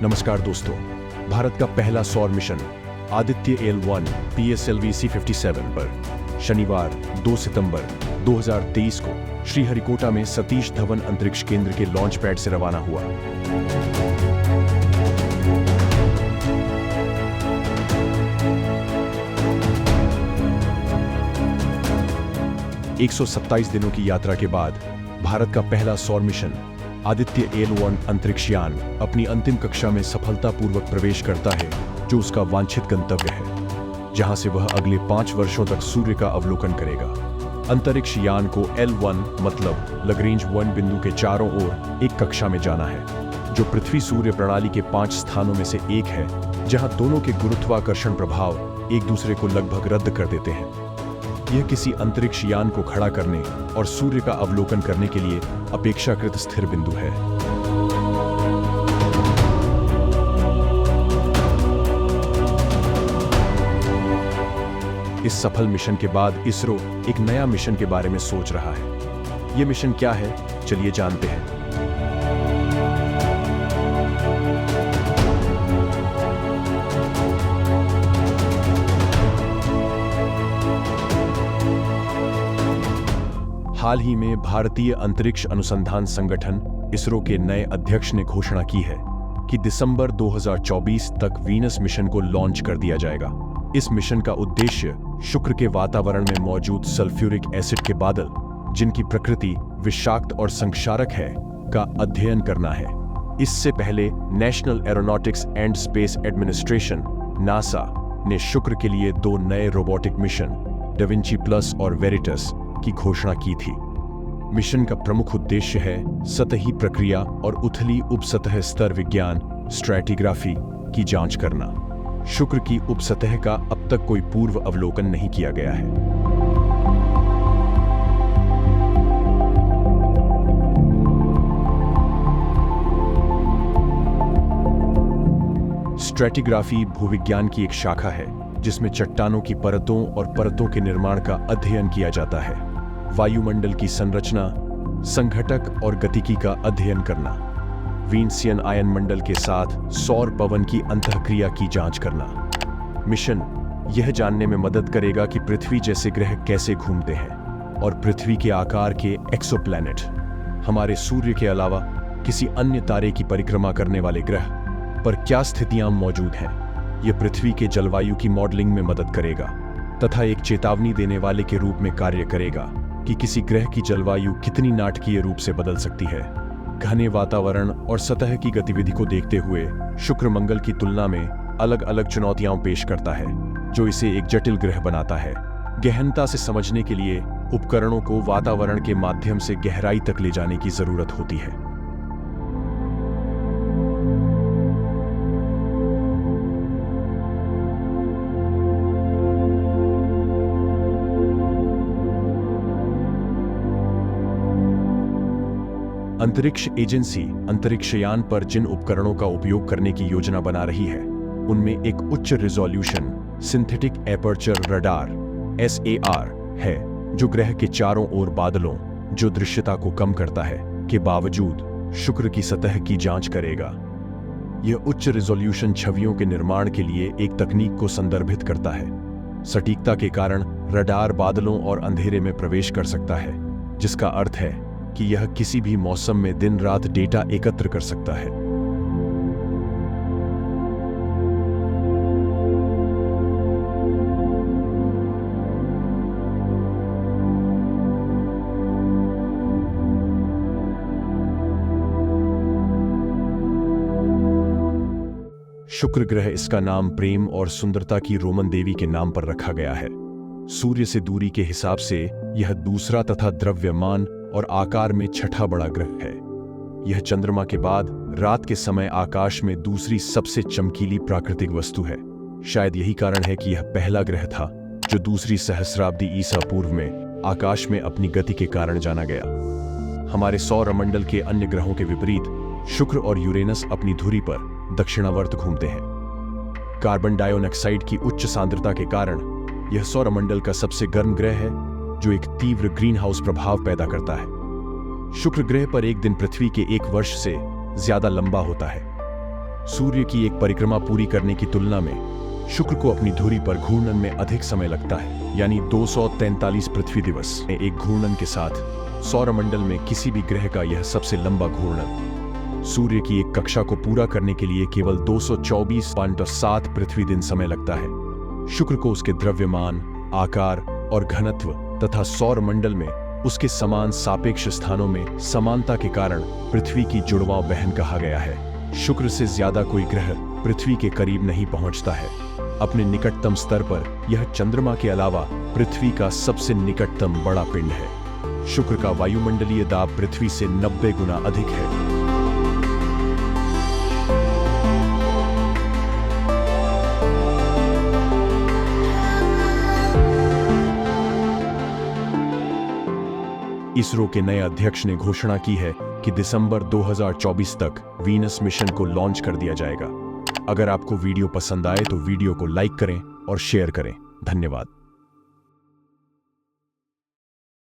नमस्कार दोस्तों, भारत का पहला सौर mission Aditya L1 PSLV C57 पर शनिवार 2 सितंबर 2023 को श्रीहरिकोटा में सतीश धवन अंतरिक्ष केंद्र के लॉन्च पैड से रवाना हुआ। एक 127 दिनों की यात्रा के बाद भारत का पहला सौर मिशन आदित्य L1 अंतरिक्ष यान अपनी अंतिम कक्षा में सफलतापूर्वक प्रवेश करता है, जो उसका वांछित गंतव्य है, जहां से वह अगले 5 वर्षों तक सूर्य का अवलोकन करेगा। अंतरिक्ष यान को L1 मतलब लग्रेंज 1 बिंदु के चारों ओर एक कक्षा में जाना है, जो पृथ्वी सूर्य प्रणाली के 5 स्थानों में से एक है, जहां दोनों के गुरुत्वाकर्षण प्रभाव एक दूसरे को लगभग रद्द कर देते हैं। यह किसी अंतरिक्ष यान को खड़ा करने और सूर्य का अवलोकन करने के लिए अपेक्षाकृत स्थिर बिंदु है। इस सफल मिशन के बाद इसरो एक नया मिशन के बारे में सोच रहा है। यह मिशन क्या है, चलिए जानते हैं। हाल ही में भारतीय अंतरिक्ष अनुसंधान संगठन इसरो के नए अध्यक्ष ने घोषणा की है कि दिसंबर 2024 तक वीनस मिशन को लॉन्च कर दिया जाएगा। इस मिशन का उद्देश्य शुक्र के वातावरण में मौजूद सल्फ्यूरिक एसिड के बादल, जिनकी प्रकृति विषाक्त और संक्षारक है, का अध्ययन करना है। इससे पहले national aeronautics and space administration NASA ने शुक्र के लिए 2 नए रोबोटिक मिशन डाविंची प्लस और वेरिटस की घोषणा की थी। मिशन का प्रमुख उद्देश्य है सतही प्रक्रिया और उथली उपसतह स्तर विज्ञान स्ट्रैटिग्राफी की जांच करना। शुक्र की उपसतह का अब तक कोई पूर्व अवलोकन नहीं किया गया है। स्ट्रैटिग्राफी भूविज्ञान की एक शाखा है, जिसमें चट्टानों की परतों और परतों के निर्माण का अध्ययन किया जाता है। वायुमंडल की संरचना, संघटक और गतिकी का अध्ययन करना, वीनसियन आयन मंडल के साथ सौर पवन की अंतःक्रिया की जांच करना। मिशन यह जानने में मदद करेगा कि पृथ्वी जैसे ग्रह कैसे घूमते हैं और पृथ्वी के आकार के एक्सोप्लैनेट, हमारे सूर्य के अलावा किसी अन्य तारे की परिक्रमा करने वाले ग्रह पर क्या स्थितियां मौजूद हैं। यह पृथ्वी के जलवायु की मॉडलिंग में मदद करेगा तथा एक चेतावनी देने वाले के रूप में कार्य करेगा कि किसी ग्रह की जलवायु कितनी नाटकीय रूप से बदल सकती है। घने वातावरण और सतह की गतिविधि को देखते हुए शुक्र मंगल की तुलना में अलग अलग चुनौतियां पेश करता है, जो इसे एक जटिल ग्रह बनाता है। गहनता से समझने के लिए उपकरणों को वातावरण के माध्यम से गहराई तक ले जाने की जरूरत होती है। अंतरिक्ष एजेंसी अंतरिक्षयान पर जिन उपकरणों का उपयोग करने की योजना बना रही है, उनमें एक उच्च resolution synthetic aperture radar SAR है, जो ग्रह के चारों ओर बादलों, जो दृश्यता को कम करता है, के बावजूद शुक्र की सतह की जांच करेगा। यह उच्च रिजोल्यूशन छवियों के निर्माण के लिए एक तकनीक को संदर्भित करता है। सटीकता के कारण रडार बादलों और अंधेरे में प्रवेश कर सकता है, जिसका अर्थ है कि यह किसी भी मौसम में दिन रात डेटा एकत्र कर सकता है। शुक्र ग्रह, इसका नाम प्रेम और सुंदरता की रोमन देवी के नाम पर रखा गया है। सूर्य से दूरी के हिसाब से यह दूसरा तथा द्रव्यमान और आकार में छठा बड़ा ग्रह है। यह चंद्रमा के बाद रात के समय आकाश में दूसरी सबसे चमकीली प्राकृतिक वस्तु है। शायद यही कारण है कि यह पहला ग्रह था जो दूसरी सहस्राब्दी ईसा पूर्व में आकाश में अपनी गति के कारण जाना गया। हमारे सौरमंडल के अन्य ग्रहों के विपरीत शुक्र और यूरेनस अपनी धुरी पर दक्षिणावर्त घूमते हैं। कार्बन डाइऑक्साइड की उच्च सांद्रता के कारण यह सौरमंडल का सबसे गर्म ग्रह है, जो एक तीव्र ग्रीन हाउस प्रभाव पैदा करता है। शुक्र ग्रह पर एक दिन पृथ्वी के 1 वर्ष से ज्यादा लंबा होता है। सूर्य की एक परिक्रमा पूरी करने की तुलना में शुक्र को अपनी धुरी पर घूर्णन में अधिक समय लगता है, यानी 243 पृथ्वी दिवस में एक घूर्णन के साथ सौरमंडल में किसी भी ग्रह का यह सबसे लंबा घूर्णन। सूर्य की एक कक्षा को पूरा करने के लिए केवल 224.7 पृथ्वी दिन समय लगता है। शुक्र को उसके द्रव्यमान, आकार और घनत्व तथा सौरमंडल में उसके समान सापेक्ष स्थानों में समानता के कारण पृथ्वी की जुड़वां बहन कहा गया है। शुक्र से ज्यादा कोई ग्रह पृथ्वी के करीब नहीं पहुंचता है। अपने निकटतम स्तर पर यह चंद्रमा के अलावा पृथ्वी का सबसे निकटतम बड़ा पिंड है। शुक्र का वायुमंडलीय दाब पृथ्वी से 90 गुना अधिक है। इसरो के नए अध्यक्ष ने घोषणा की है कि दिसंबर 2024 तक वीनस मिशन को लॉन्च कर दिया जाएगा। अगर आपको वीडियो पसंद आए तो वीडियो को लाइक करें और शेयर करें। धन्यवाद।